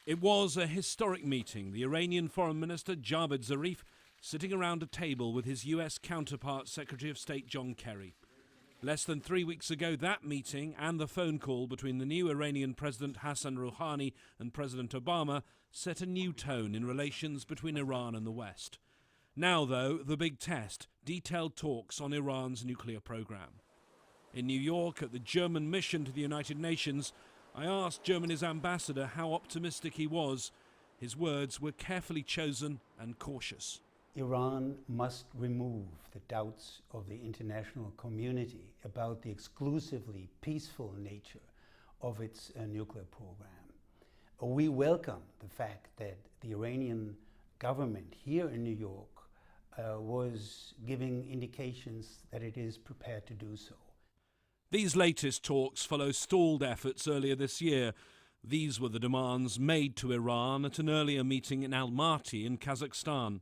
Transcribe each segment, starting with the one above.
It was a historic meeting. The Iranian Foreign Minister Javad Zarif sitting around a table with his US counterpart, Secretary of State John Kerry. Less than 3 weeks ago, that meeting and the phone call between the new Iranian President Hassan Rouhani and President Obama set a new tone in relations between Iran and the West. Now, though, the big test, detailed talks on Iran's nuclear program. In New York, at the German mission to the United Nations, I asked Germany's ambassador how optimistic he was. His words were carefully chosen and cautious. Iran must remove the doubts of the international community about the exclusively peaceful nature of its nuclear program. We welcome the fact that the Iranian government here in New York was giving indications that it is prepared to do so. These latest talks follow stalled efforts earlier this year. These were the demands made to Iran at an earlier meeting in Almaty in Kazakhstan.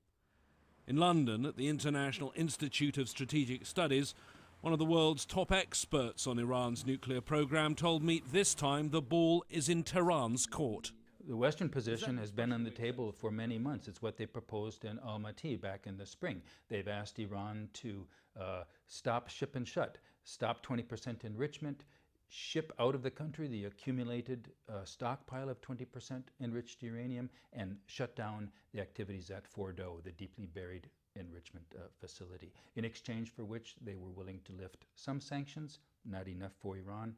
In London, at the International Institute of Strategic Studies, one of the world's top experts on Iran's nuclear program told me this time the ball is in Tehran's court. The Western position has been on the table for many months. It's what they proposed in Almaty back in the spring. They've asked Iran to stop ship and shut, stop 20% enrichment, ship out of the country the accumulated stockpile of 20% enriched uranium, and shut down the activities at Fordo, the deeply buried enrichment facility, in exchange for which they were willing to lift some sanctions, not enough for Iran,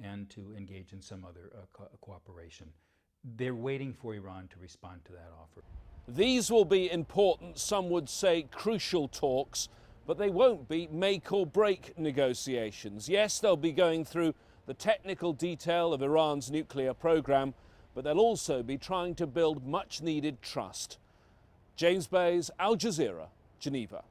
and to engage in some other cooperation. They're waiting for Iran to respond to that offer. These will be important, some would say crucial talks, but they won't be make or break negotiations. Yes, they'll be going through the technical detail of Iran's nuclear program, but they'll also be trying to build much needed trust. James Bays, Al Jazeera, Geneva.